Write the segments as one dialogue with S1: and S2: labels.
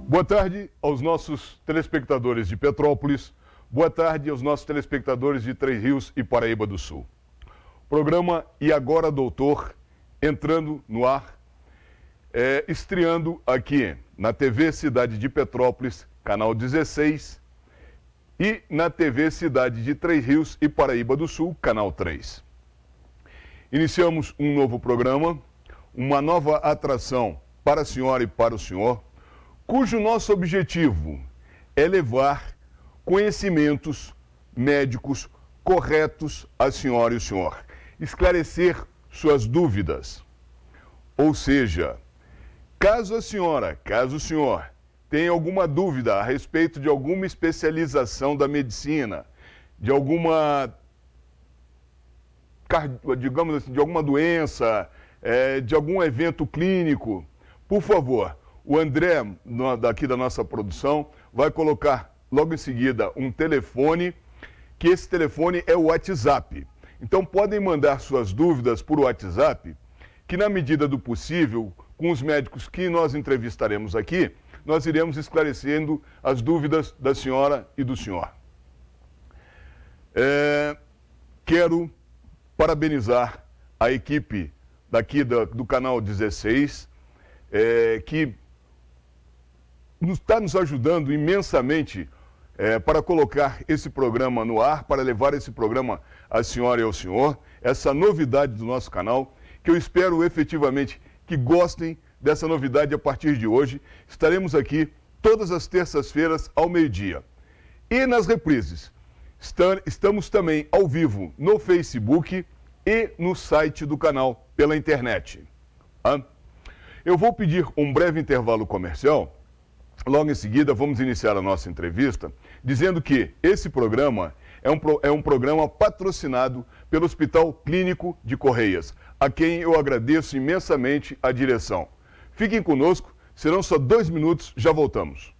S1: Boa tarde aos nossos telespectadores de Petrópolis, boa tarde aos nossos telespectadores de Três Rios e Paraíba do Sul. Programa E Agora Doutor, entrando no ar, estreando aqui na TV Cidade de Petrópolis, canal 16, e na TV Cidade de Três Rios e Paraíba do Sul, canal 3. Iniciamos um novo programa, uma nova atração para a senhora e para o senhor, cujo nosso objetivo é levar conhecimentos médicos corretos à senhora e ao senhor, esclarecer suas dúvidas. Ou seja, caso a senhora, caso o senhor tenha alguma dúvida a respeito de alguma especialização da medicina, de alguma, digamos assim, de alguma doença, de algum evento clínico, por favor, o André, daqui da nossa produção, vai colocar logo em seguida um telefone, que esse telefone é o WhatsApp. Então podem mandar suas dúvidas por WhatsApp, que na medida do possível, com os médicos que nós entrevistaremos aqui, nós iremos esclarecendo as dúvidas da senhora e do senhor. Quero parabenizar a equipe daqui do canal 16, que está nos ajudando imensamente para colocar esse programa no ar, para levar esse programa à senhora e ao senhor, essa novidade do nosso canal, que eu espero efetivamente que gostem dessa novidade a partir de hoje. Estaremos aqui todas as terças-feiras ao meio-dia. E nas reprises, estamos também ao vivo no Facebook e no site do canal pela internet. Eu vou pedir um breve intervalo comercial. Logo em seguida, vamos iniciar a nossa entrevista dizendo que esse programa é um programa patrocinado pelo Hospital Clínico de Correias, a quem eu agradeço imensamente a direção. Fiquem conosco, serão só 2 minutos, já voltamos.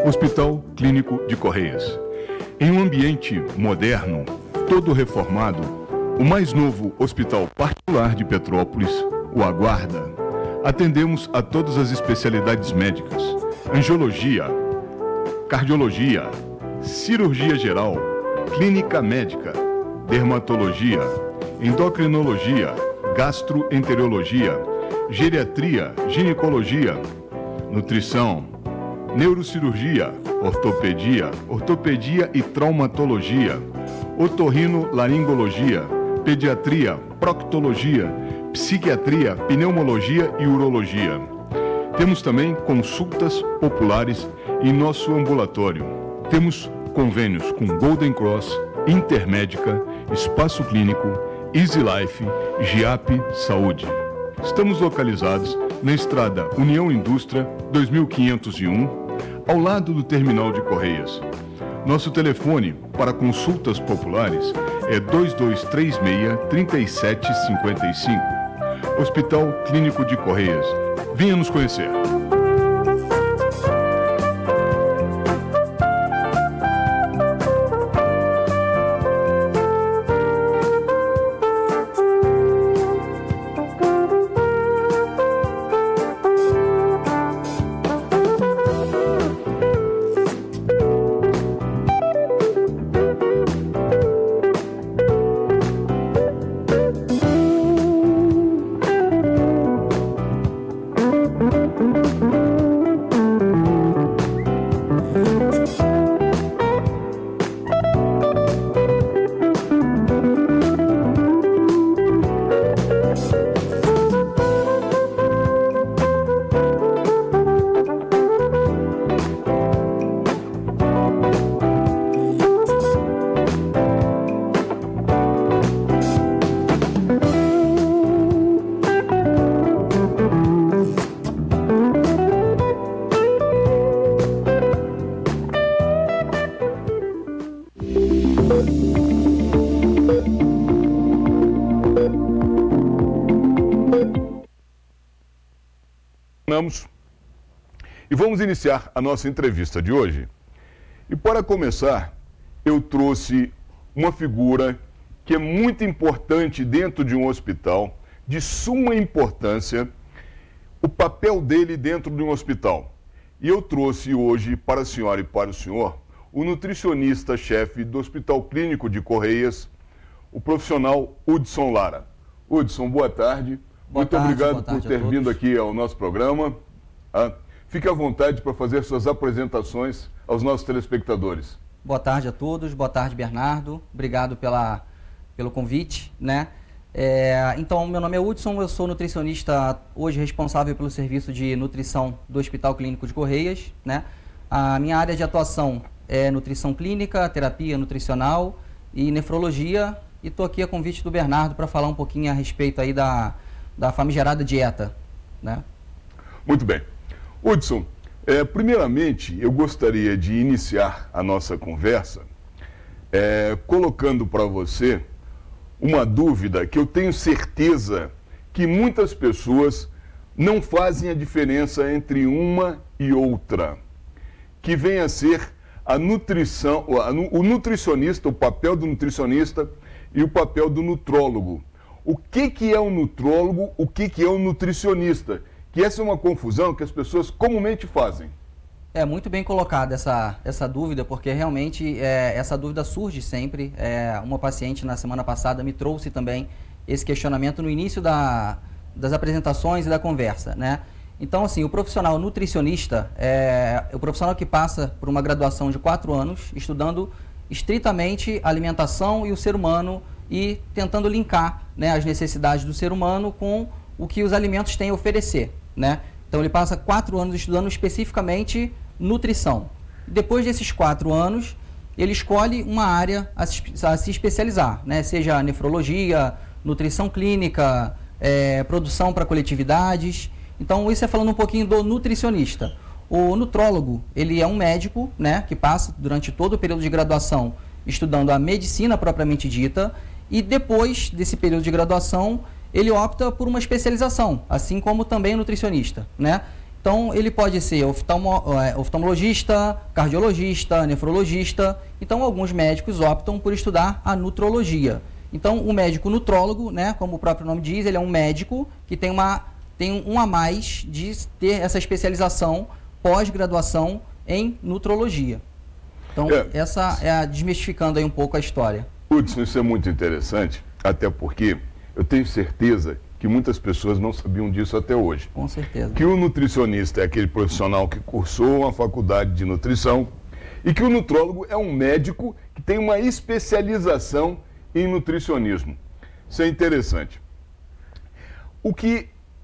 S1: Hospital Clínico de Correias. Em um ambiente moderno, todo reformado, o mais novo hospital particular de Petrópolis o aguarda. Atendemos a todas as especialidades médicas: angiologia, cardiologia, cirurgia geral, clínica médica, dermatologia, endocrinologia, gastroenterologia, geriatria, ginecologia, nutrição, neurocirurgia, ortopedia e traumatologia, otorrinolaringologia, pediatria, proctologia, psiquiatria, pneumologia e urologia. Temos também consultas populares em nosso ambulatório. Temos convênios com Golden Cross, Intermédica, Espaço Clínico, Easy Life, GIAP Saúde. Estamos localizados na estrada União Indústria 2501, ao lado do terminal de Correias. Nosso telefone para consultas populares é 2236-3755. Hospital Clínico de Correias. Venha nos conhecer. anos e vamos iniciar a nossa entrevista de hoje. E para começar, eu trouxe uma figura que é muito importante dentro de um hospital, de suma importância, o papel dele dentro de um hospital. E eu trouxe hoje para a senhora e para o senhor o nutricionista-chefe do Hospital Clínico de Correias, o profissional Hudson Lara. Hudson, boa tarde. Muito obrigado por ter vindo aqui ao nosso programa. Fique à vontade para fazer suas apresentações aos nossos telespectadores.
S2: Boa tarde a todos, boa tarde, Bernardo. Obrigado pelo convite, né? Então, meu nome é Hudson, eu sou nutricionista hoje responsável pelo serviço de nutrição do Hospital Clínico de Correias, né? A minha área de atuação é nutrição clínica, terapia nutricional e nefrologia, e estou aqui a convite do Bernardo para falar um pouquinho a respeito aí da famigerada dieta, né?
S1: Muito bem. Hudson, primeiramente eu gostaria de iniciar a nossa conversa colocando para você uma dúvida que eu tenho certeza que muitas pessoas não fazem a diferença entre uma e outra, que vem a ser a nutrição, o nutricionista, o papel do nutricionista e o papel do nutrólogo. O que é um nutrólogo, o que é um nutricionista? Que essa é uma confusão que as pessoas comumente fazem.
S2: É muito bem colocada essa dúvida, porque realmente essa dúvida surge sempre. Uma paciente na semana passada me trouxe também esse questionamento no início das apresentações e da conversa, né? Então, assim, o profissional nutricionista é o profissional que passa por uma graduação de 4 anos, estudando estritamente a alimentação e o ser humano e tentando linkar, né, as necessidades do ser humano com o que os alimentos têm a oferecer, né? Então, ele passa 4 anos estudando especificamente nutrição. Depois desses 4 anos, ele escolhe uma área a se especializar, né? Seja nefrologia, nutrição clínica, produção para coletividades. Então, isso é falando um pouquinho do nutricionista. O nutrólogo, ele é um médico, né, que passa durante todo o período de graduação estudando a medicina propriamente dita, e depois desse período de graduação, ele opta por uma especialização, assim como também o nutricionista, né? Então, ele pode ser oftalmologista, cardiologista, nefrologista. Então, alguns médicos optam por estudar a nutrologia. Então, o médico nutrólogo, né, como o próprio nome diz, ele é um médico que tem um a mais de ter essa especialização pós-graduação em nutrologia. Então, essa é desmistificando aí um pouco a história.
S1: Hudson, isso é muito interessante, até porque eu tenho certeza que muitas pessoas não sabiam disso até hoje.
S2: Com certeza.
S1: Que o nutricionista é aquele profissional que cursou uma faculdade de nutrição e que o nutrólogo é um médico que tem uma especialização em nutricionismo. Isso é interessante.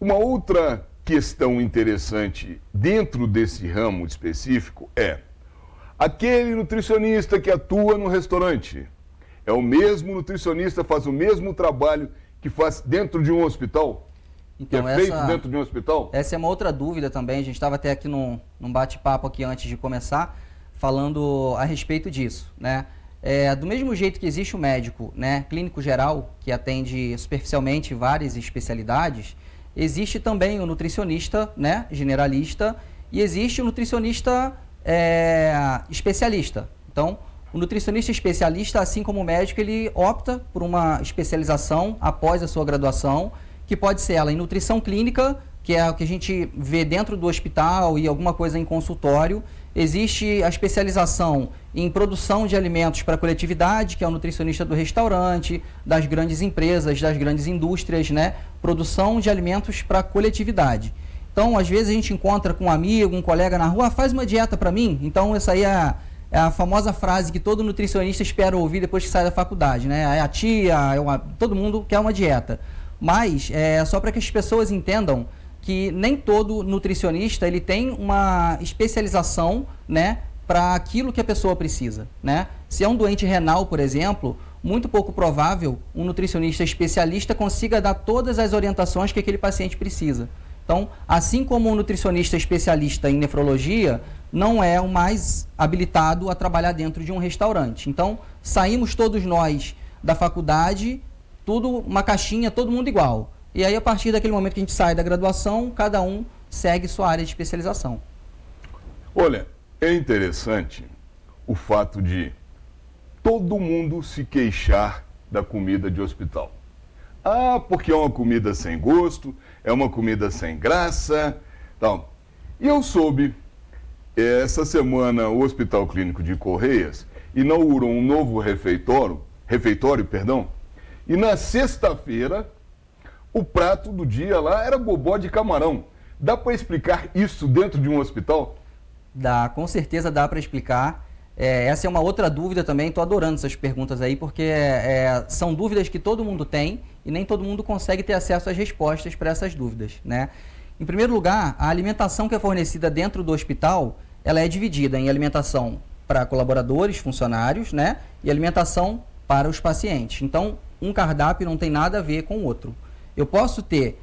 S1: Uma outra questão interessante dentro desse ramo específico é aquele nutricionista que atua no restaurante. É o mesmo nutricionista, faz o mesmo trabalho que faz dentro de um hospital? Então, que é feito dentro de um hospital?
S2: Essa é uma outra dúvida também. A gente estava até aqui num bate-papo aqui antes de começar, falando a respeito disso, né? Do mesmo jeito que existe o médico, né, clínico geral, que atende superficialmente várias especialidades, existe também o nutricionista, né, generalista, e existe o nutricionista especialista. Então, o nutricionista especialista, assim como o médico, ele opta por uma especialização após a sua graduação, que pode ser ela em nutrição clínica, que é o que a gente vê dentro do hospital e alguma coisa em consultório. Existe a especialização em produção de alimentos para a coletividade, que é o nutricionista do restaurante, das grandes empresas, das grandes indústrias, né? Produção de alimentos para a coletividade. Então, às vezes a gente encontra com um amigo, um colega na rua, faz uma dieta para mim. Então, essa aí é a famosa frase que todo nutricionista espera ouvir depois que sai da faculdade, né? É a tia, todo mundo quer uma dieta. Mas, só para que as pessoas entendam que nem todo nutricionista ele tem uma especialização, né, para aquilo que a pessoa precisa, né? Se é um doente renal, por exemplo, muito pouco provável um nutricionista especialista consiga dar todas as orientações que aquele paciente precisa. Então, assim como um nutricionista especialista em nefrologia não é o mais habilitado a trabalhar dentro de um restaurante. Então, saímos todos nós da faculdade, tudo uma caixinha, todo mundo igual. E aí, a partir daquele momento que a gente sai da graduação, cada um segue sua área de especialização.
S1: Olha, é interessante o fato de todo mundo se queixar da comida de hospital. Ah, porque é uma comida sem gosto, é uma comida sem graça, tal. E eu soube, essa semana o Hospital Clínico de Correias inaugurou um novo refeitório, e na sexta-feira o prato do dia lá era bobó de camarão. Dá para explicar isso dentro de um hospital?
S2: Dá, com certeza dá para explicar. Essa é uma outra dúvida também, estou adorando essas perguntas aí, porque são dúvidas que todo mundo tem e nem todo mundo consegue ter acesso às respostas para essas dúvidas, né? Em primeiro lugar, a alimentação que é fornecida dentro do hospital, ela é dividida em alimentação para colaboradores, funcionários, né? E alimentação para os pacientes. Então, um cardápio não tem nada a ver com o outro. Eu posso ter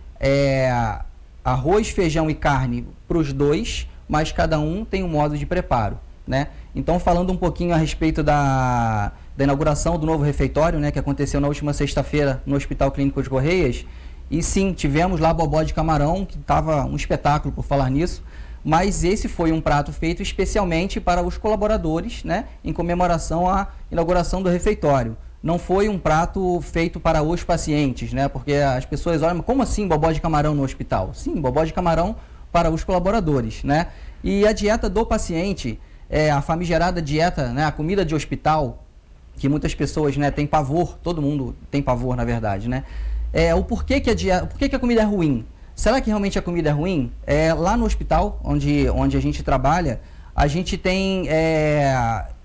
S2: arroz, feijão e carne para os dois, mas cada um tem um modo de preparo, né? Então, falando um pouquinho a respeito da inauguração do novo refeitório, né, que aconteceu na última sexta-feira no Hospital Clínico de Correias, e sim, tivemos lá bobó de camarão, que estava um espetáculo por falar nisso, mas esse foi um prato feito especialmente para os colaboradores, né, em comemoração à inauguração do refeitório. Não foi um prato feito para os pacientes, né, porque as pessoas olham, como assim bobó de camarão no hospital? Sim, bobó de camarão para os colaboradores, né? E a dieta do paciente, a famigerada dieta, né, a comida de hospital, que muitas pessoas, né, têm pavor, todo mundo tem pavor, na verdade, né? O porquê que a comida é ruim? Será que realmente a comida é ruim? Lá no hospital, onde a gente trabalha, a gente tem,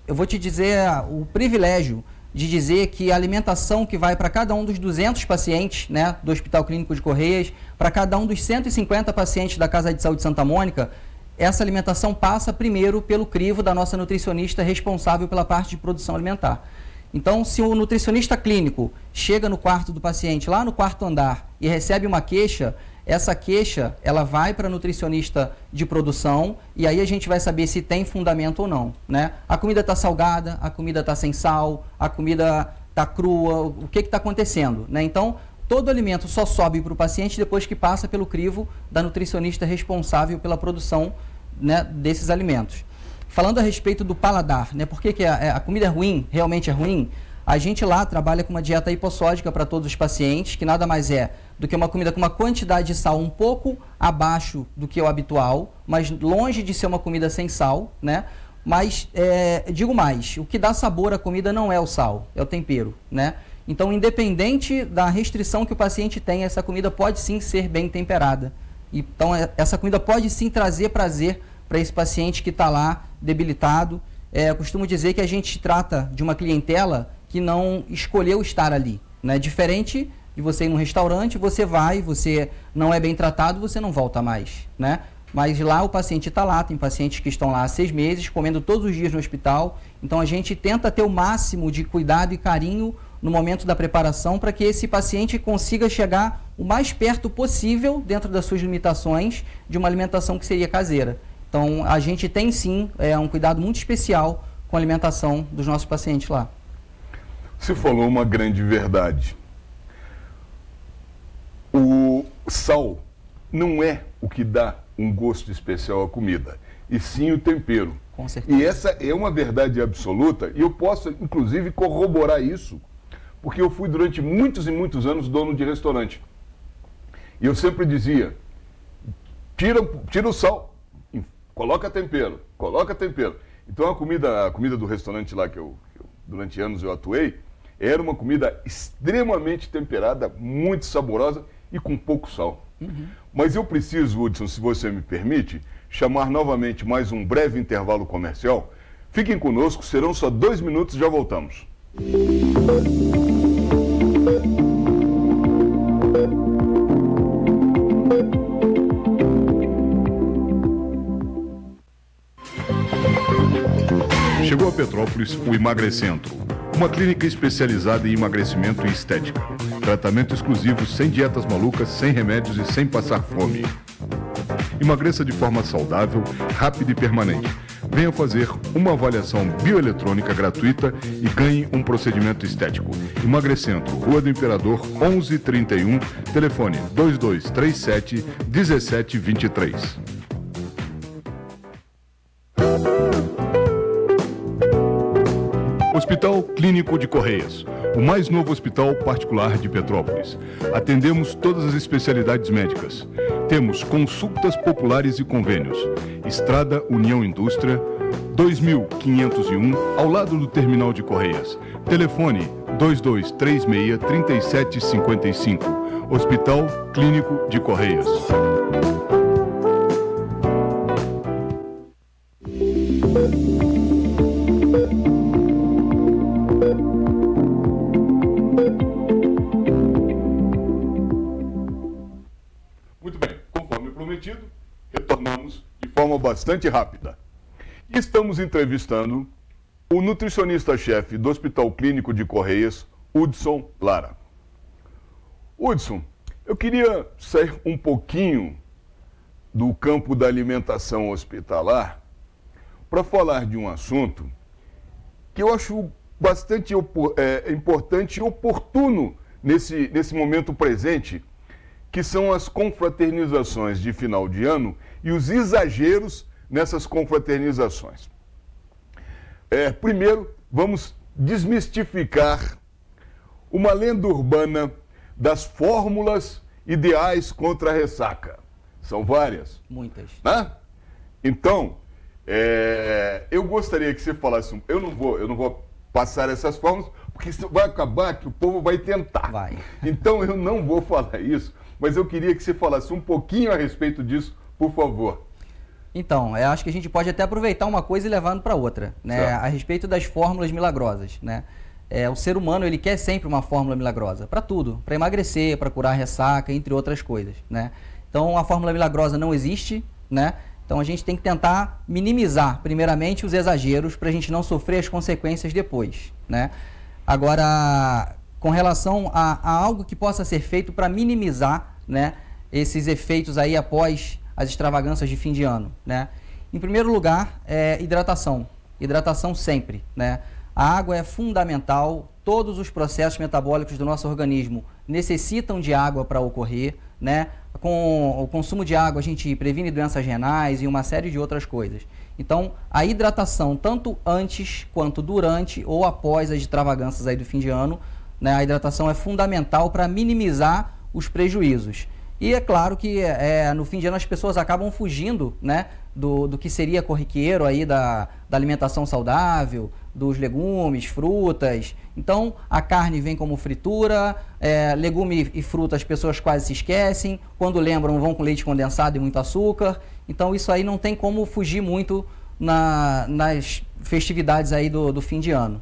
S2: eu vou te dizer, o privilégio de dizer que a alimentação que vai para cada um dos 200 pacientes, né, do Hospital Clínico de Correias, para cada um dos 150 pacientes da Casa de Saúde Santa Mônica, essa alimentação passa primeiro pelo crivo da nossa nutricionista responsável pela parte de produção alimentar. Então, se o nutricionista clínico chega no quarto do paciente, lá no quarto andar, e recebe uma queixa, essa queixa ela vai para a nutricionista de produção e aí a gente vai saber se tem fundamento ou não, né? A comida está salgada, a comida está sem sal, a comida está crua, o que está acontecendo, né? Então, todo alimento só sobe para o paciente depois que passa pelo crivo da nutricionista responsável pela produção, né, desses alimentos. Falando a respeito do paladar, né, por que a comida é ruim, realmente é ruim? A gente lá trabalha com uma dieta hipossódica para todos os pacientes, que nada mais é do que uma comida com uma quantidade de sal um pouco abaixo do que o habitual, mas longe de ser uma comida sem sal, né? Mas, digo mais, o que dá sabor à comida não é o sal, é o tempero, né? Então, independente da restrição que o paciente tem, essa comida pode sim ser bem temperada. Então, essa comida pode sim trazer prazer para esse paciente que está lá debilitado. Eu costumo dizer que a gente trata de uma clientela que não escolheu estar ali, né? Diferente de você ir num restaurante, você vai, você não é bem tratado, você não volta mais, né? Mas lá o paciente está lá, tem pacientes que estão lá há 6 meses, comendo todos os dias no hospital. Então a gente tenta ter o máximo de cuidado e carinho no momento da preparação para que esse paciente consiga chegar o mais perto possível, dentro das suas limitações, de uma alimentação que seria caseira. Então a gente tem sim um cuidado muito especial com a alimentação dos nossos pacientes lá.
S1: Você falou uma grande verdade. O sal não é o que dá um gosto especial à comida, e sim o tempero.
S2: Com certeza.
S1: E essa é uma verdade absoluta, e eu posso, inclusive, corroborar isso, porque eu fui durante muitos e muitos anos dono de restaurante. E eu sempre dizia, tira o sal, coloca tempero. Então a comida do restaurante lá que eu durante anos eu atuei, era uma comida extremamente temperada, muito saborosa e com pouco sal.
S2: Uhum.
S1: Mas eu preciso, Hudson, se você me permite, chamar novamente mais um breve intervalo comercial. Fiquem conosco, serão só 2 minutos e já voltamos. Chegou a Petrópolis o Emagrecentro, uma clínica especializada em emagrecimento e estética. Tratamento exclusivo, sem dietas malucas, sem remédios e sem passar fome. Emagreça de forma saudável, rápida e permanente. venha fazer uma avaliação bioeletrônica gratuita e ganhe um procedimento estético. Emagrecentro, Rua do Imperador, 1131, telefone 2237 1723. Hospital Clínico de Correias, o mais novo hospital particular de Petrópolis. Atendemos todas as especialidades médicas. Temos consultas populares e convênios. Estrada União Indústria, 2501, ao lado do terminal de Correias. Telefone 2236-3755. Hospital Clínico de Correias. Muito bem, conforme prometido, retornamos de forma bastante rápida. E estamos entrevistando o nutricionista-chefe do Hospital Clínico de Correias, Hudson Lara. Hudson, eu queria sair um pouquinho do campo da alimentação hospitalar para falar de um assunto que eu acho bastante importante e oportuno nesse momento presente, que são as confraternizações de final de ano e os exageros nessas confraternizações. Primeiro, vamos desmistificar uma lenda urbana das fórmulas ideais contra a ressaca. São várias.
S2: Muitas.
S1: Né? Então, eu gostaria que você falasse... Eu não vou passar essas fórmulas, porque isso vai acabar que o povo vai tentar.
S2: Vai.
S1: Então, eu não vou falar isso, mas eu queria que você falasse um pouquinho a respeito disso, por favor.
S2: Então, eu acho que a gente pode até aproveitar uma coisa e levando para outra, né? A respeito das fórmulas milagrosas, né? O ser humano, ele quer sempre uma fórmula milagrosa, para tudo, para emagrecer, para curar ressaca, entre outras coisas, né? Então, a fórmula milagrosa não existe, né? Então, a gente tem que tentar minimizar, primeiramente, os exageros, para a gente não sofrer as consequências depois, né? Agora, com relação a algo que possa ser feito para minimizar, né, esses efeitos aí após as extravagâncias de fim de ano, né? Em primeiro lugar, hidratação. Hidratação sempre, né? A água é fundamental, todos os processos metabólicos do nosso organismo necessitam de água para ocorrer, né? Com o consumo de água a gente previne doenças renais e uma série de outras coisas. Então, a hidratação, tanto antes quanto durante ou após as extravagâncias aí do fim de ano, né, a hidratação é fundamental para minimizar os prejuízos. E é claro que no fim de ano as pessoas acabam fugindo, né, do que seria corriqueiro aí da alimentação saudável, dos legumes, frutas. Então, a carne vem como fritura, legume e fruta as pessoas quase se esquecem, quando lembram vão com leite condensado e muito açúcar. Então, isso aí não tem como fugir muito nas festividades aí do fim de ano.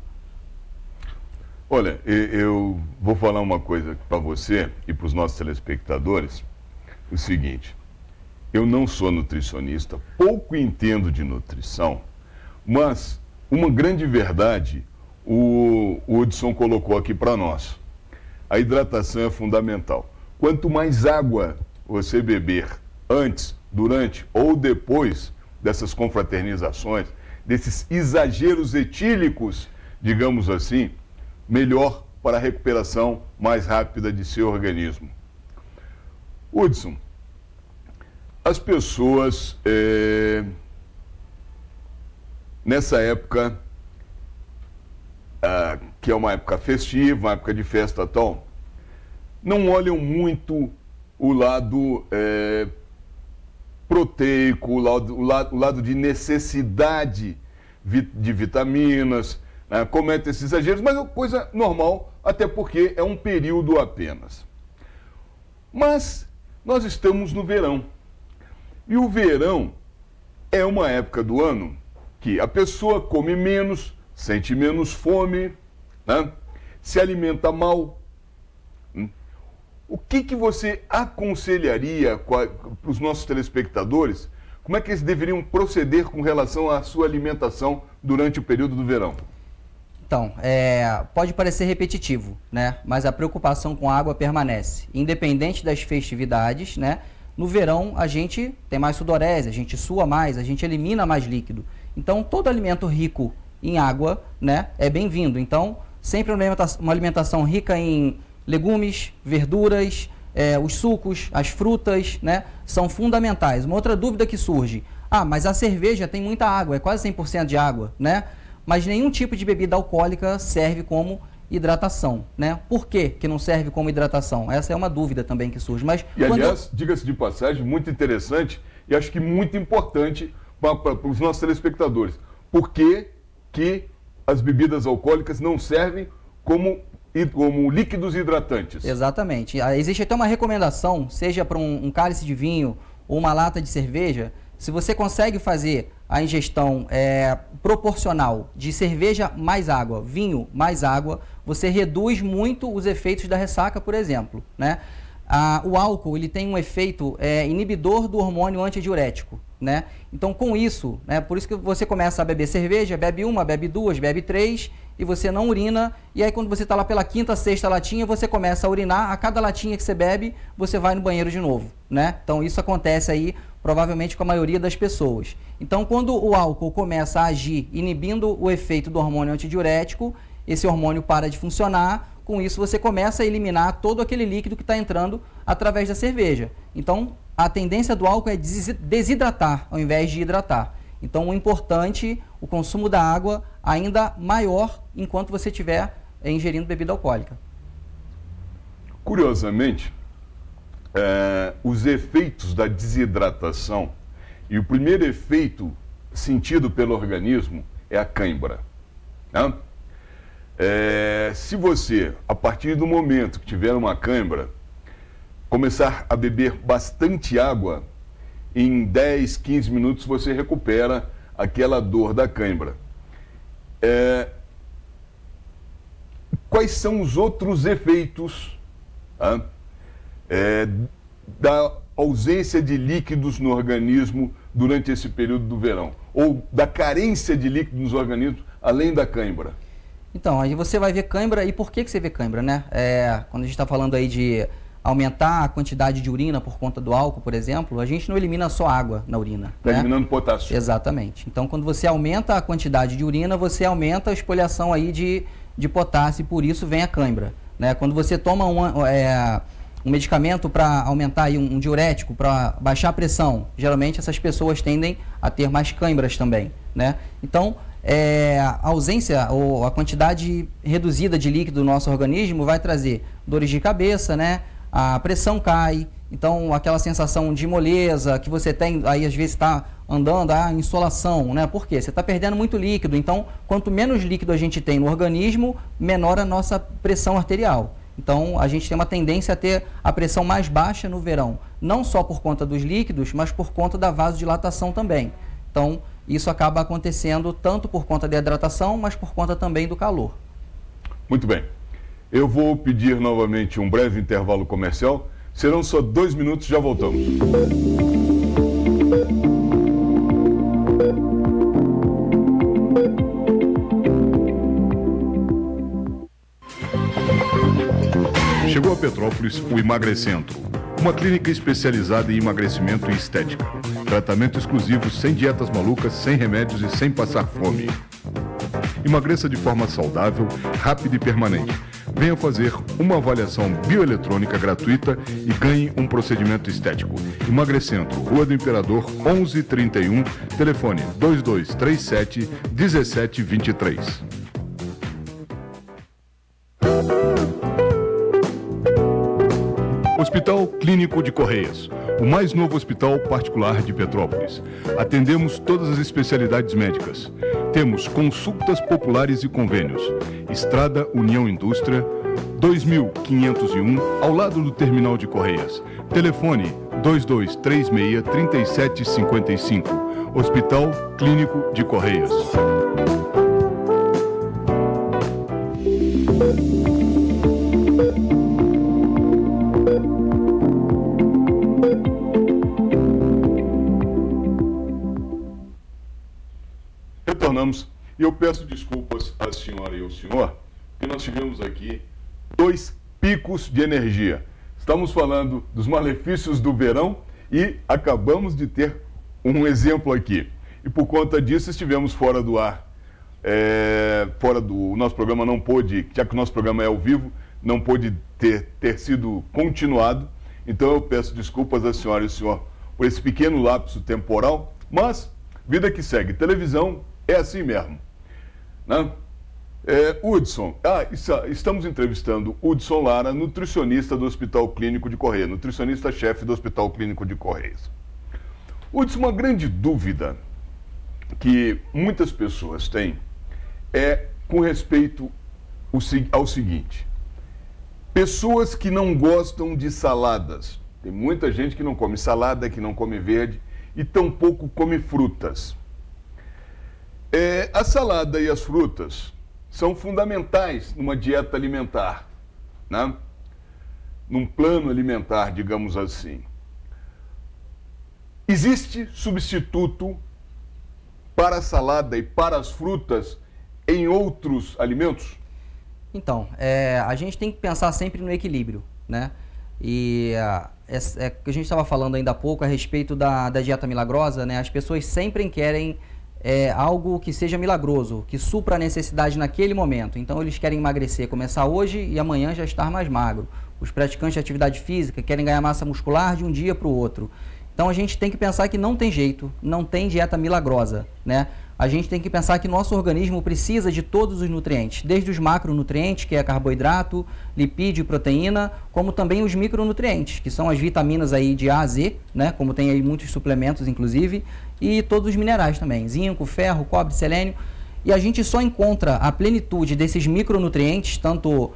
S1: Olha, eu vou falar uma coisa para você e para os nossos telespectadores. O seguinte, eu não sou nutricionista, pouco entendo de nutrição, mas uma grande verdade o Hudson colocou aqui para nós. A hidratação é fundamental. Quanto mais água você beber antes, durante ou depois dessas confraternizações, desses exageros etílicos, digamos assim, melhor para a recuperação mais rápida de seu organismo. Hudson, as pessoas, nessa época, que é uma época festiva, uma época de festa tal, não olham muito o lado proteico, o lado de necessidade de vitaminas, comete esses exageros, mas é coisa normal, até porque é um período apenas. Mas nós estamos no verão. E o verão é uma época do ano que a pessoa come menos, sente menos fome, né? Se alimenta mal. O que você aconselharia para os nossos telespectadores? Como é que eles deveriam proceder com relação à sua alimentação durante o período do verão?
S2: Então, pode parecer repetitivo, né? Mas a preocupação com a água permanece. Independente das festividades, né? No verão a gente tem mais sudorese, a gente sua mais, a gente elimina mais líquido. Então, todo alimento rico em água, né, é bem-vindo. Então, sempre uma alimentação rica em legumes, verduras, os sucos, as frutas, né, são fundamentais. Uma outra dúvida que surge, mas a cerveja tem muita água, é quase 100% de água, né? Mas nenhum tipo de bebida alcoólica serve como hidratação, né? Por que não serve como hidratação? Essa é uma dúvida também que surge. Mas
S1: aliás, diga-se de passagem, muito interessante e acho que muito importante para os nossos telespectadores. Por que as bebidas alcoólicas não servem como líquidos hidratantes?
S2: Exatamente. Existe até uma recomendação, seja para um cálice de vinho ou uma lata de cerveja, se você consegue fazer a ingestão proporcional de cerveja mais água, vinho mais água, você reduz muito os efeitos da ressaca, por exemplo, né? O álcool ele tem um efeito inibidor do hormônio antidiurético, né? Então, com isso, né, por isso que você começa a beber cerveja, bebe uma, bebe duas, bebe três, e você não urina, e aí quando você está lá pela quinta, sexta latinha, você começa a urinar, a cada latinha que você bebe, você vai no banheiro de novo, né? Então, isso acontece aí, provavelmente com a maioria das pessoas. Então, quando o álcool começa a agir, inibindo o efeito do hormônio antidiurético, esse hormônio para de funcionar, com isso você começa a eliminar todo aquele líquido que está entrando através da cerveja. Então, a tendência do álcool é desidratar, ao invés de hidratar. Então, o importante, o consumo da água ainda maior enquanto você estiver ingerindo bebida alcoólica.
S1: Curiosamente, os efeitos da desidratação, e o primeiro efeito sentido pelo organismo é a cãibra, né? Se você, a partir do momento que tiver uma cãibra, começar a beber bastante água, em 10, 15 minutos você recupera aquela dor da cãibra. Quais são os outros efeitos da ausência de líquidos no organismo durante esse período do verão? Ou da carência de líquidos nos organismos, além da cãibra?
S2: Então, aí você vai ver cãibra, e por que você vê cãibra, né? Quando a gente está falando aí de aumentar a quantidade de urina por conta do álcool, por exemplo, a gente não elimina só água na urina.
S1: Está eliminando potássio.
S2: Exatamente. Então, quando você aumenta a quantidade de urina, você aumenta a espoliação aí de potássio, e por isso vem a cãibra, né? Quando você toma um medicamento para aumentar aí um diurético, para baixar a pressão, geralmente essas pessoas tendem a ter mais cãibras também, né? Então, a ausência ou a quantidade reduzida de líquido do nosso organismo vai trazer dores de cabeça, né? A pressão cai, então aquela sensação de moleza que você tem, aí às vezes está andando, insolação, né? Por quê? Você está perdendo muito líquido, então quanto menos líquido a gente tem no organismo, menor a nossa pressão arterial. Então a gente tem uma tendência a ter a pressão mais baixa no verão, não só por conta dos líquidos, mas por conta da vasodilatação também. Então isso acaba acontecendo tanto por conta da hidratação, mas por conta também do calor.
S1: Muito bem. Eu vou pedir novamente um breve intervalo comercial. Serão só 2 minutos, já voltamos. Chegou a Petrópolis o Emagrecentro, uma clínica especializada em emagrecimento e estética. Tratamento exclusivo, sem dietas malucas, sem remédios e sem passar fome. Emagreça de forma saudável, rápida e permanente. Venha fazer uma avaliação bioeletrônica gratuita e ganhe um procedimento estético. Emagrecentro, Rua do Imperador, 1131, telefone 2237 1723. Hospital Clínico de Correias, o mais novo hospital particular de Petrópolis. Atendemos todas as especialidades médicas. Temos consultas populares e convênios. Estrada União Indústria, 2501, ao lado do Terminal de Correias. Telefone 2236-3755. Hospital Clínico de Correias. Retornamos e eu peço desculpas à senhora e ao senhor, porque nós tivemos aqui 2 picos de energia. Estamos falando dos malefícios do verão e acabamos de ter um exemplo aqui. e por conta disso estivemos fora do ar. O nosso programa não pôde, já que o nosso programa é ao vivo, não pôde ter sido continuado. Então eu peço desculpas à senhora e ao senhor por esse pequeno lapso temporal, mas vida que segue. Televisão é assim mesmo, né? Hudson, estamos entrevistando Hudson Lara, nutricionista do Hospital Clínico de Correios, nutricionista-chefe do Hospital Clínico de Correios. Hudson, uma grande dúvida que muitas pessoas têm é com respeito ao seguinte: pessoas que não gostam de saladas. Tem muita gente que não come salada, que não come verde e tampouco come frutas. A salada e as frutas são fundamentais numa dieta alimentar, né? Num plano alimentar, digamos assim. Existe substituto para a salada e para as frutas em outros alimentos?
S2: Então, a gente tem que pensar sempre no equilíbrio, né? E que a gente estava falando ainda há pouco a respeito da dieta milagrosa, né? As pessoas sempre querem algo que seja milagroso, que supra a necessidade naquele momento. Então, eles querem emagrecer, começar hoje e amanhã já estar mais magro. Os praticantes de atividade física querem ganhar massa muscular de um dia para o outro. Então, a gente tem que pensar que não tem jeito, não tem dieta milagrosa, né? A gente tem que pensar que nosso organismo precisa de todos os nutrientes, desde os macronutrientes, que é carboidrato, lipídio e proteína, como também os micronutrientes, que são as vitaminas aí de A a Z, né? Como tem aí muitos suplementos, inclusive, e todos os minerais também, zinco, ferro, cobre, selênio. E a gente só encontra a plenitude desses micronutrientes, tanto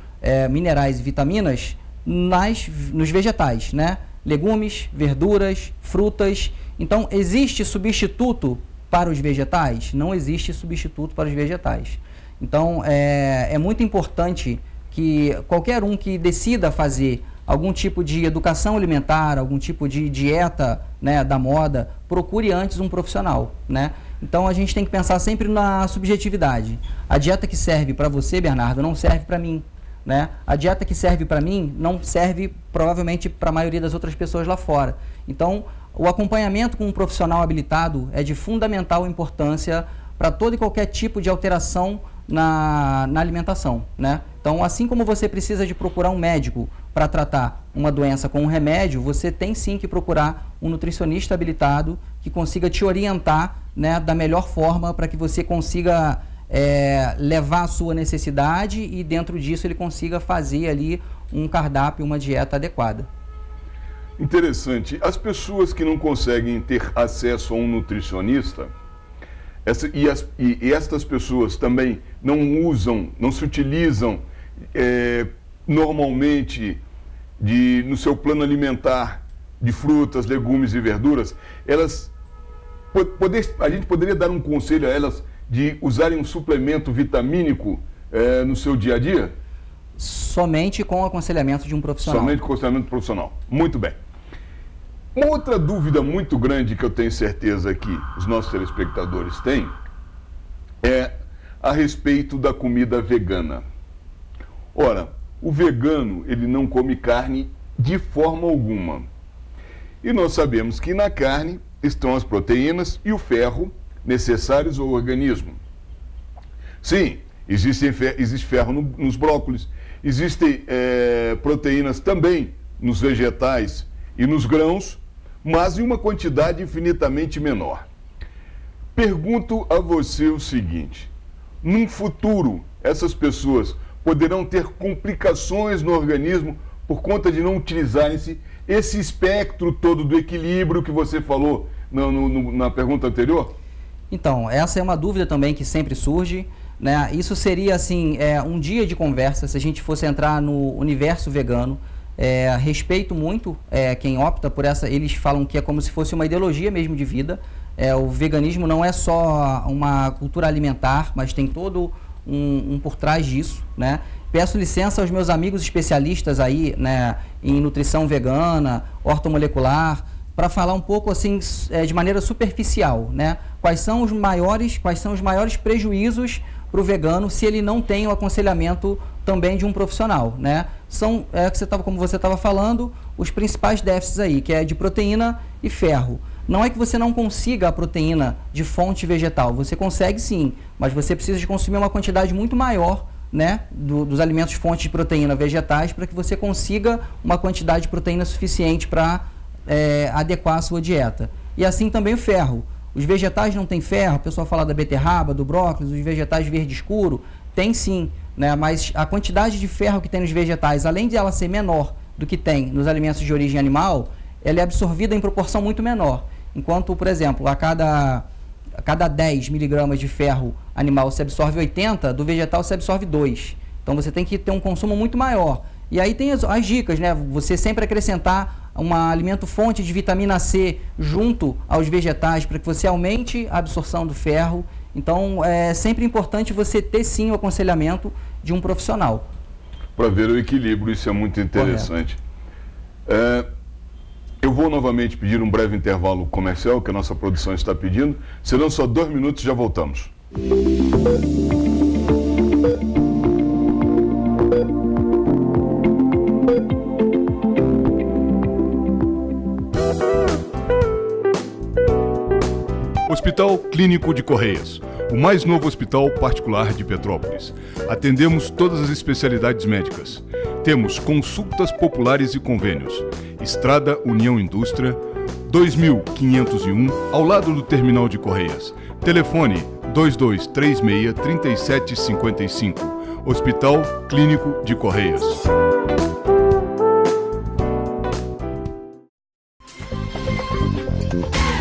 S2: minerais e vitaminas, nos vegetais, né? Legumes, verduras, frutas. Então, existe substituto para os vegetais? Não existe substituto para os vegetais. Então, é muito importante que qualquer um que decida fazer algum tipo de educação alimentar, algum tipo de dieta, né, da moda, procure antes um profissional, né? Então, a gente tem que pensar sempre na subjetividade. A dieta que serve para você, Bernardo, não serve para mim, né? A dieta que serve para mim não serve provavelmente para a maioria das outras pessoas lá fora. Então, o acompanhamento com um profissional habilitado é de fundamental importância para todo e qualquer tipo de alteração na alimentação, né? Então, assim como você precisa de procurar um médico para tratar uma doença com um remédio, você tem sim que procurar um nutricionista habilitado que consiga te orientar, né, da melhor forma para que você consiga levar a sua necessidade e dentro disso ele consiga fazer ali um cardápio, uma dieta adequada.
S1: Interessante. As pessoas que não conseguem ter acesso a um nutricionista, e estas pessoas também não se utilizam normalmente no seu plano alimentar de frutas, legumes e verduras, a gente poderia dar um conselho a elas de usarem um suplemento vitamínico no seu dia a dia?
S2: Somente com o aconselhamento de um profissional.
S1: Somente com o aconselhamento profissional. Muito bem. Uma outra dúvida muito grande que eu tenho certeza que os nossos telespectadores têm é a respeito da comida vegana. Ora, o vegano, ele não come carne de forma alguma. E nós sabemos que na carne estão as proteínas e o ferro necessários ao organismo. Sim, existe ferro nos brócolis, existem proteínas também nos vegetais e nos grãos, mas em uma quantidade infinitamente menor. Pergunto a você o seguinte: num futuro, essas pessoas poderão ter complicações no organismo por conta de não utilizarem-se esse espectro todo do equilíbrio que você falou na pergunta anterior?
S2: Então, essa é uma dúvida também que sempre surge, né? Isso seria, assim, um dia de conversa, se a gente fosse entrar no universo vegano. Respeito muito quem opta por essa, eles falam que é como se fosse uma ideologia mesmo de vida. O veganismo não é só uma cultura alimentar, mas tem todo um por trás disso, né? Peço licença aos meus amigos especialistas aí, né, em nutrição vegana, ortomolecular, para falar um pouco assim de maneira superficial, né? Quais são os maiores prejuízos para o vegano se ele não tem o aconselhamento também de um profissional, né? São, como você estava falando, os principais déficits aí, que é de proteína e ferro. Não é que você não consiga a proteína de fonte vegetal, você consegue sim, mas você precisa de consumir uma quantidade muito maior, né, dos alimentos fontes de proteína vegetais para que você consiga uma quantidade de proteína suficiente para adequar a sua dieta. E assim também o ferro. Os vegetais não têm ferro, o pessoal fala da beterraba, do brócolis, os vegetais verde escuro, tem sim, né, mas a quantidade de ferro que tem nos vegetais, além de ela ser menor do que tem nos alimentos de origem animal, ela é absorvida em proporção muito menor. Enquanto, por exemplo, a cada 10 miligramas de ferro animal se absorve 80, do vegetal se absorve 2. Então você tem que ter um consumo muito maior. E aí tem as dicas, né? Você sempre acrescentar um alimento fonte de vitamina C junto aos vegetais para que você aumente a absorção do ferro. Então é sempre importante você ter sim o aconselhamento de um profissional.
S1: Para ver o equilíbrio, isso é muito interessante. Eu vou novamente pedir um breve intervalo comercial que a nossa produção está pedindo. Serão só 2 minutos e já voltamos. Hospital Clínico de Correias, o mais novo hospital particular de Petrópolis. Atendemos todas as especialidades médicas. Temos consultas populares e convênios. Estrada União Indústria, 2501, ao lado do Terminal de Correias. Telefone 2236-3755. Hospital Clínico de Correias.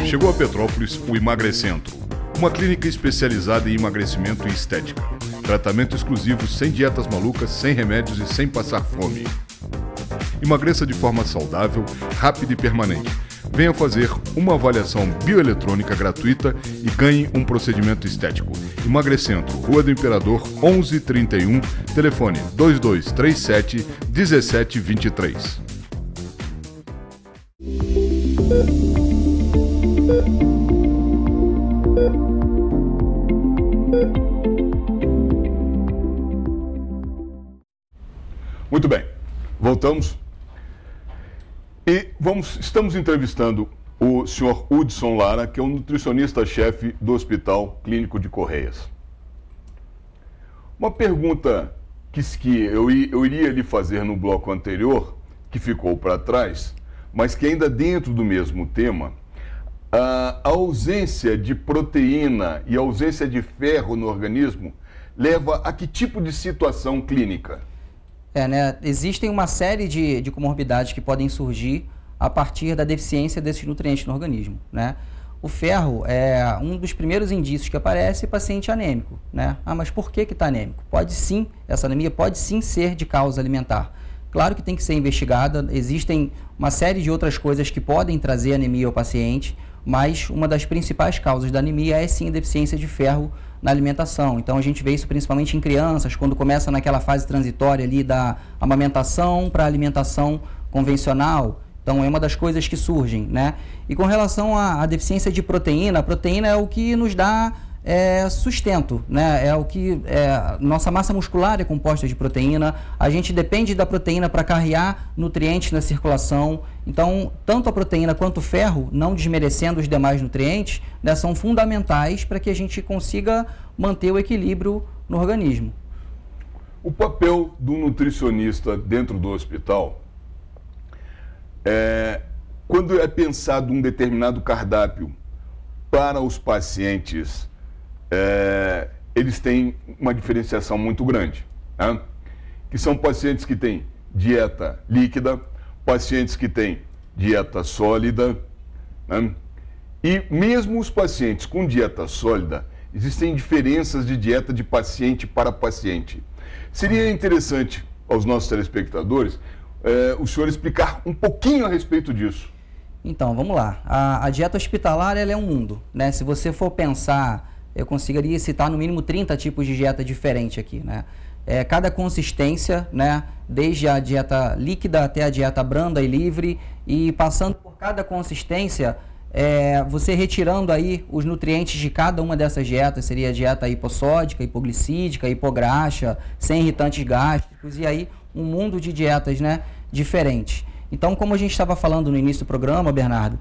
S1: Chegou a Petrópolis o Emagrecentro, uma clínica especializada em emagrecimento e estética. Tratamento exclusivo, sem dietas malucas, sem remédios e sem passar fome. Emagreça de forma saudável, rápida e permanente. Venha fazer uma avaliação bioeletrônica gratuita e ganhe um procedimento estético. Emagrecentro, Rua do Imperador, 1131, telefone 2237-1723. Muito bem, voltamos e estamos entrevistando o senhor Hudson Lara, que é um nutricionista-chefe do Hospital Clínico de Correias. Uma pergunta que eu iria lhe fazer no bloco anterior, que ficou para trás, mas que ainda dentro do mesmo tema, a ausência de proteína e a ausência de ferro no organismo leva a que tipo de situação clínica?
S2: Né? Existem uma série de comorbidades que podem surgir a partir da deficiência desses nutrientes no organismo, né? O ferro é um dos primeiros indícios que aparece em paciente anêmico, né? Ah, mas por que está anêmico? Pode sim, essa anemia pode sim ser de causa alimentar. Claro que tem que ser investigada, existem uma série de outras coisas que podem trazer anemia ao paciente, mas uma das principais causas da anemia é sim a deficiência de ferro na alimentação. Então a gente vê isso principalmente em crianças, quando começa naquela fase transitória ali da amamentação para a alimentação convencional. Então é uma das coisas que surgem, né? E com relação à deficiência de proteína, a proteína é o que nos dá sustento, né? É o que nossa massa muscular é composta de proteína. A gente depende da proteína para carregar nutrientes na circulação. Então, tanto a proteína quanto o ferro, não desmerecendo os demais nutrientes, né, são fundamentais para que a gente consiga manter o equilíbrio no organismo.
S1: O papel do nutricionista dentro do hospital, quando é pensado um determinado cardápio para os pacientes, eles têm uma diferenciação muito grande, né? Que são pacientes que têm dieta líquida, pacientes que têm dieta sólida, né? E mesmo os pacientes com dieta sólida, existem diferenças de dieta de paciente para paciente. Seria interessante aos nossos telespectadores o senhor explicar um pouquinho a respeito disso.
S2: Então, vamos lá. A dieta hospitalar ela é um mundo, né? Se você for pensar, eu conseguiria citar no mínimo 30 tipos de dieta diferente aqui, né? Cada consistência, né? Desde a dieta líquida até a dieta branda e livre, e passando por cada consistência, você retirando aí os nutrientes de cada uma dessas dietas, seria a dieta hipossódica, hipoglicídica, hipograxa, sem irritantes gástricos, e aí um mundo de dietas, né, diferentes. Então, como a gente estava falando no início do programa, Bernardo,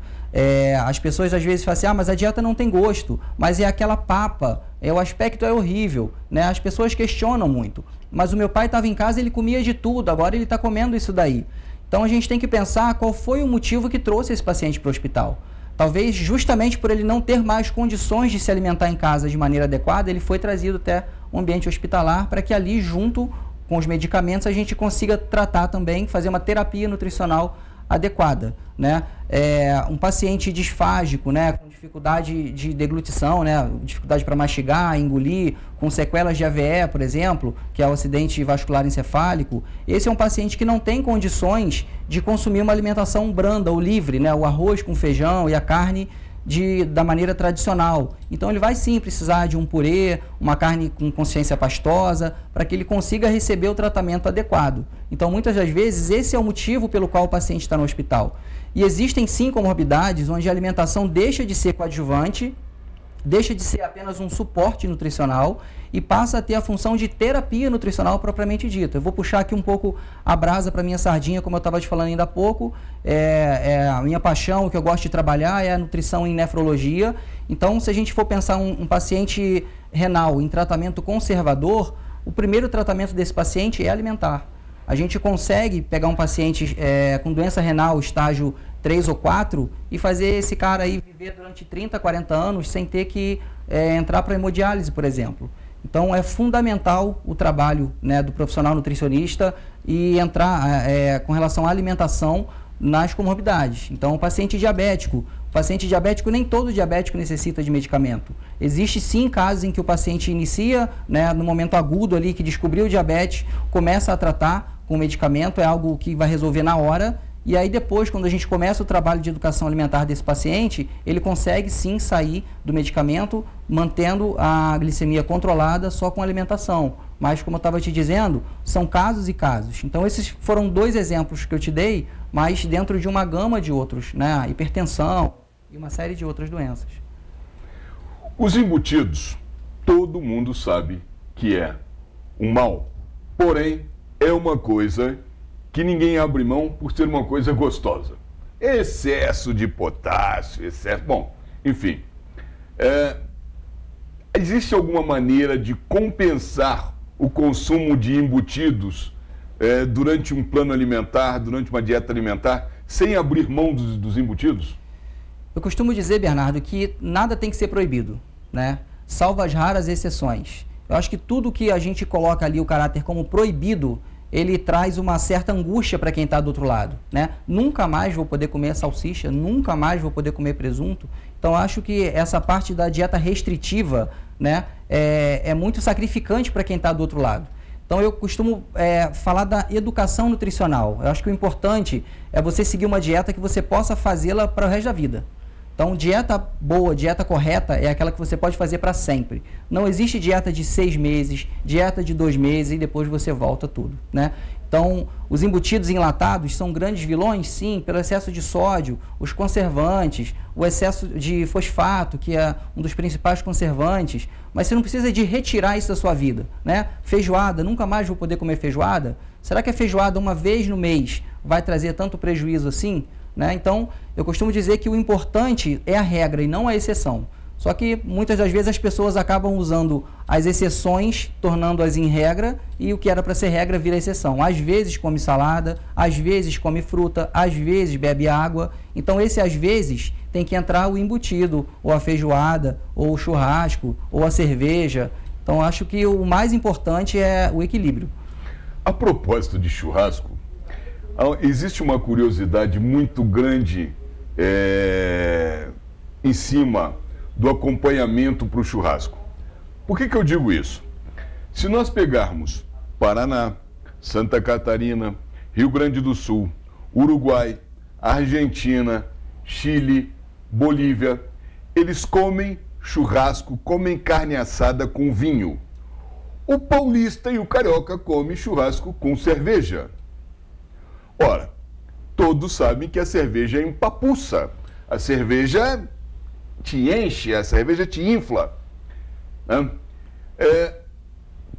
S2: as pessoas às vezes falam assim, mas a dieta não tem gosto, mas é aquela papa, o aspecto é horrível, né? As pessoas questionam muito. Mas o meu pai estava em casa, ele comia de tudo, agora ele está comendo isso daí. Então, a gente tem que pensar qual foi o motivo que trouxe esse paciente para o hospital. Talvez justamente por ele não ter mais condições de se alimentar em casa de maneira adequada, ele foi trazido até um ambiente hospitalar para que ali, junto com os medicamentos, a gente consiga tratar também, fazer uma terapia nutricional adequada, né? Um paciente disfágico, né, com dificuldade de deglutição, né, dificuldade para mastigar, engolir, com sequelas de AVE, por exemplo, que é o acidente vascular encefálico, esse é um paciente que não tem condições de consumir uma alimentação branda ou livre, né, o arroz com feijão e a carne da maneira tradicional. Então ele vai sim precisar de um purê, uma carne com consistência pastosa, para que ele consiga receber o tratamento adequado. Então muitas das vezes esse é o motivo pelo qual o paciente está no hospital. E existem sim comorbidades onde a alimentação deixa de ser coadjuvante, deixa de ser apenas um suporte nutricional e passa a ter a função de terapia nutricional propriamente dita. Eu vou puxar aqui um pouco a brasa para minha sardinha, como eu estava te falando ainda há pouco. A minha paixão, o que eu gosto de trabalhar é a nutrição em nefrologia. Então, se a gente for pensar um paciente renal em tratamento conservador, o primeiro tratamento desse paciente é alimentar. A gente consegue pegar um paciente com doença renal estágio 3 ou 4 e fazer esse cara aí viver durante 30, 40 anos sem ter que entrar para hemodiálise, por exemplo. Então, é fundamental o trabalho, né, do profissional nutricionista e entrar com relação à alimentação nas comorbidades. Então, o paciente diabético, nem todo diabético necessita de medicamento. Existe sim casos em que o paciente inicia, né, no momento agudo ali que descobriu o diabetes, começa a tratar com medicamento, é algo que vai resolver na hora. E aí depois, quando a gente começa o trabalho de educação alimentar desse paciente, ele consegue sim sair do medicamento, mantendo a glicemia controlada só com alimentação. Mas, como eu estava te dizendo, são casos e casos. Então, esses foram 2 exemplos que eu te dei, mas dentro de uma gama de outros, né? Hipertensão e uma série de outras doenças.
S1: Os embutidos, todo mundo sabe que é um mal. Porém, é uma coisa que ninguém abre mão por ser uma coisa gostosa. Excesso de potássio, excesso... Bom, enfim. Existe alguma maneira de compensar o consumo de embutidos durante um plano alimentar, durante uma dieta alimentar, sem abrir mão dos embutidos?
S2: Eu costumo dizer, Bernardo, que nada tem que ser proibido, né? Salvo as raras exceções. Eu acho que tudo que a gente coloca ali o caráter como proibido, ele traz uma certa angústia para quem está do outro lado, né? Nunca mais vou poder comer salsicha, nunca mais vou poder comer presunto. Então, acho que essa parte da dieta restritiva, né, é muito sacrificante para quem está do outro lado. Então, eu costumo falar da educação nutricional. Eu acho que o importante é você seguir uma dieta que você possa fazê-la para o resto da vida. Então, dieta boa, dieta correta é aquela que você pode fazer para sempre. Não existe dieta de 6 meses, dieta de 2 meses e depois você volta tudo, né? Então, os embutidos enlatados são grandes vilões, sim, pelo excesso de sódio, os conservantes, o excesso de fosfato, que é um dos principais conservantes, mas você não precisa de retirar isso da sua vida, né? Feijoada, nunca mais vou poder comer feijoada? Será que a feijoada uma vez no mês vai trazer tanto prejuízo assim? Né? Então, eu costumo dizer que o importante é a regra e não a exceção. Só que muitas das vezes as pessoas acabam usando as exceções, tornando-as em regra, e o que era para ser regra vira exceção. Às vezes come salada, às vezes come fruta, às vezes bebe água. Então, às vezes tem que entrar o embutido, ou a feijoada, ou o churrasco, ou a cerveja. Então, acho que o mais importante é o equilíbrio.
S1: A propósito de churrasco, existe uma curiosidade muito grande em cima do acompanhamento para o churrasco. Por que eu digo isso? Se nós pegarmos Paraná, Santa Catarina, Rio Grande do Sul, Uruguai, Argentina, Chile, Bolívia, eles comem churrasco, comem carne assada com vinho. O paulista e o carioca comem churrasco com cerveja. Ora, todos sabem que a cerveja empapuça, a cerveja te enche, a cerveja te infla. Né?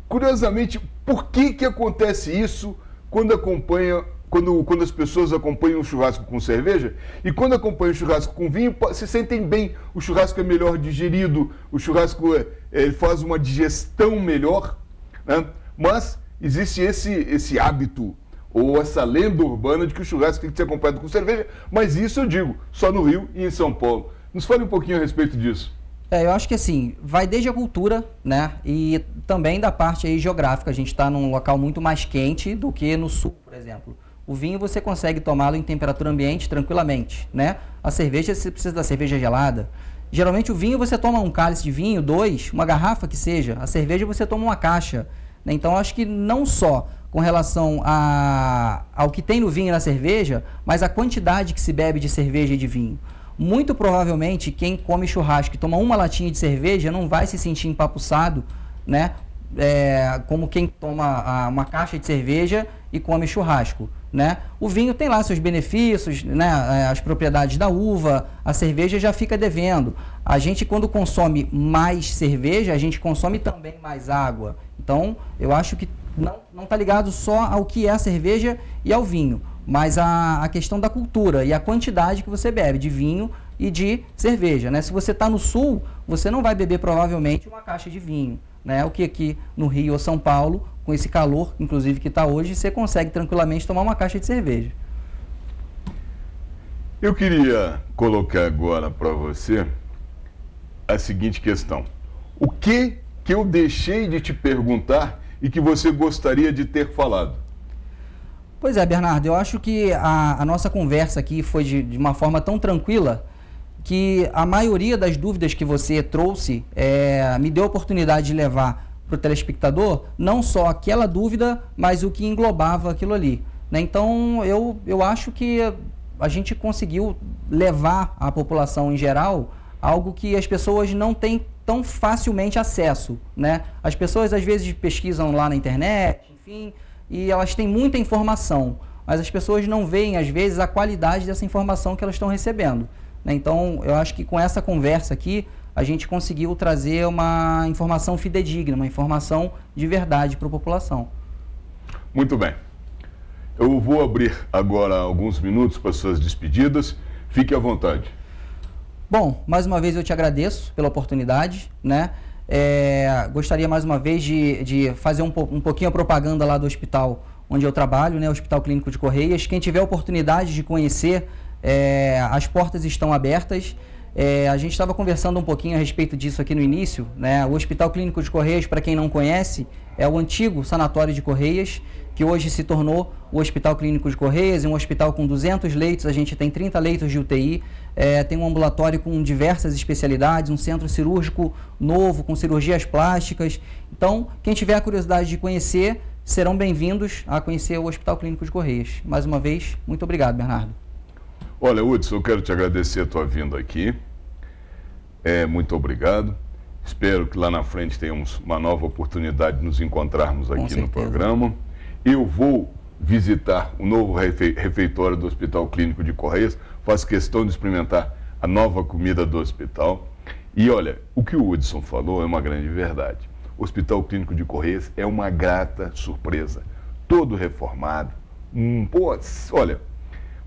S1: Curiosamente, por que acontece isso quando acompanha quando as pessoas acompanham o churrasco com cerveja, e quando acompanham o churrasco com vinho, se sentem bem. O churrasco é melhor digerido, o churrasco ele faz uma digestão melhor, né? Mas existe esse hábito, ou essa lenda urbana de que o churrasco tem que ser acompanhado com cerveja, mas isso eu digo, só no Rio e em São Paulo. Nos fale um pouquinho a respeito disso.
S2: Eu acho que assim, vai desde a cultura, né, e também da parte aí geográfica. A gente está num local muito mais quente do que no sul, por exemplo. O vinho você consegue tomá-lo em temperatura ambiente tranquilamente, né? A cerveja você precisa da cerveja gelada. Geralmente o vinho você toma um cálice de vinho, 2, uma garrafa que seja. A cerveja você toma uma caixa, né? Então eu acho que não só com relação ao que tem no vinho e na cerveja, mas a quantidade que se bebe de cerveja e de vinho. Muito provavelmente quem come churrasco e toma uma latinha de cerveja não vai se sentir empapuçado, né? Como quem toma uma caixa de cerveja e come churrasco, né? O vinho tem lá seus benefícios, né? As propriedades da uva, a cerveja já fica devendo. A gente, quando consome mais cerveja, a gente consome também mais água. Então, eu acho que não está ligado só ao que é a cerveja e ao vinho, mas a questão da cultura e a quantidade que você bebe de vinho e de cerveja, né? Se você está no sul, você não vai beber provavelmente uma caixa de vinho, né? O que aqui no Rio ou São Paulo, com esse calor, inclusive que está hoje, você consegue tranquilamente tomar uma caixa de cerveja.
S1: Eu queria colocar agora para você a seguinte questão. O que eu deixei de te perguntar e que você gostaria de ter falado?
S2: Pois é, Bernardo, eu acho que a nossa conversa aqui foi de uma forma tão tranquila que a maioria das dúvidas que você trouxe me deu a oportunidade de levar para o telespectador não só aquela dúvida, mas o que englobava aquilo ali, né? Então, eu acho que a gente conseguiu levar à população em geral algo que as pessoas não têm tão facilmente acesso, né? As pessoas às vezes pesquisam lá na internet, enfim, e elas têm muita informação, mas as pessoas não veem às vezes a qualidade dessa informação que elas estão recebendo, né? Então, eu acho que com essa conversa aqui, a gente conseguiu trazer uma informação fidedigna, uma informação de verdade para a população.
S1: Muito bem. Eu vou abrir agora alguns minutos para suas despedidas. Fique à vontade.
S2: Bom, mais uma vez eu te agradeço pela oportunidade, né? Gostaria mais uma vez de fazer um pouquinho a propaganda lá do hospital onde eu trabalho, né? Hospital Clínico de Correias. Quem tiver a oportunidade de conhecer, as portas estão abertas. A gente estava conversando um pouquinho a respeito disso aqui no início, né? O Hospital Clínico de Correias, para quem não conhece, é o antigo Sanatório de Correias, que hoje se tornou o Hospital Clínico de Correias, um hospital com 200 leitos, a gente tem 30 leitos de UTI, tem um ambulatório com diversas especialidades, um centro cirúrgico novo, com cirurgias plásticas. Então, quem tiver a curiosidade de conhecer, serão bem-vindos a conhecer o Hospital Clínico de Correias. Mais uma vez, muito obrigado, Bernardo.
S1: Olha, Hudson, eu quero te agradecer a tua vinda aqui. Muito obrigado. Espero que lá na frente tenhamos uma nova oportunidade de nos encontrarmos aqui no programa. Eu vou visitar o novo refeitório do Hospital Clínico de Correias. Faço questão de experimentar a nova comida do hospital. E olha, o que o Hudson falou é uma grande verdade. O Hospital Clínico de Correias é uma grata surpresa. Todo reformado. Olha,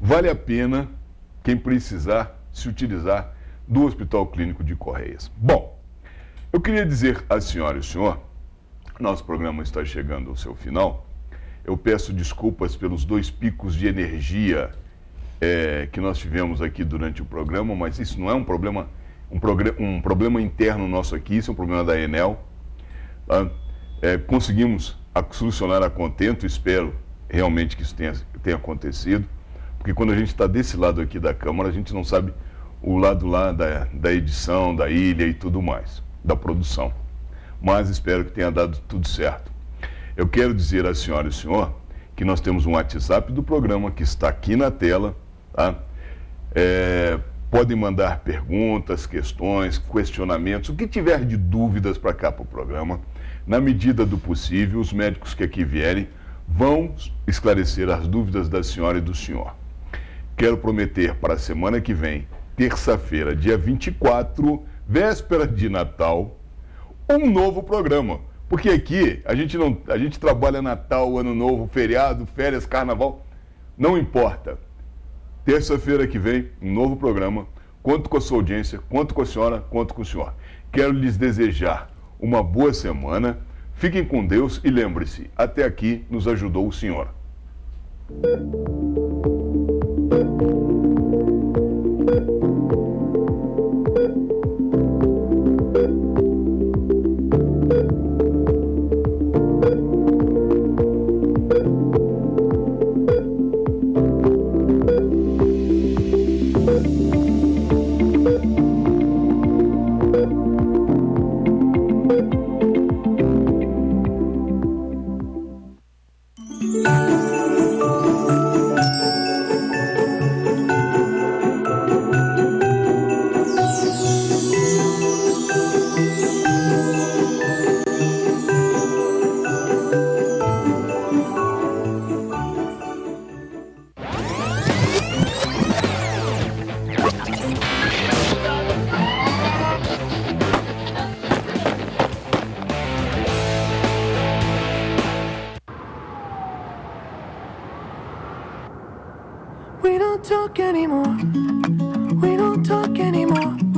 S1: vale a pena quem precisar se utilizar do Hospital Clínico de Correias. Bom, eu queria dizer à senhora e ao senhor, nosso programa está chegando ao seu final. Eu peço desculpas pelos 2 picos de energia que nós tivemos aqui durante o programa, mas isso não é um problema interno nosso aqui, isso é um problema da Enel. Conseguimos solucionar a contento, espero realmente que isso tenha acontecido, porque quando a gente está desse lado aqui da Câmara, a gente não sabe o lado lá da edição, da ilha e tudo mais, da produção. Mas espero que tenha dado tudo certo. Eu quero dizer à senhora e ao senhor que nós temos um WhatsApp do programa que está aqui na tela, tá? Podem mandar perguntas, questões, questionamentos, o que tiver de dúvidas para cá para o programa. Na medida do possível, os médicos que aqui vierem vão esclarecer as dúvidas da senhora e do senhor. Quero prometer para a semana que vem, terça-feira, dia 24, véspera de Natal, um novo programa. Porque aqui a gente trabalha Natal, Ano Novo, feriado, férias, Carnaval. Não importa. Terça-feira que vem, um novo programa. Conto com a sua audiência, conto com a senhora, conto com o senhor. Quero lhes desejar uma boa semana. Fiquem com Deus e lembre-se, até aqui nos ajudou o senhor.
S3: We don't talk anymore. We don't talk anymore.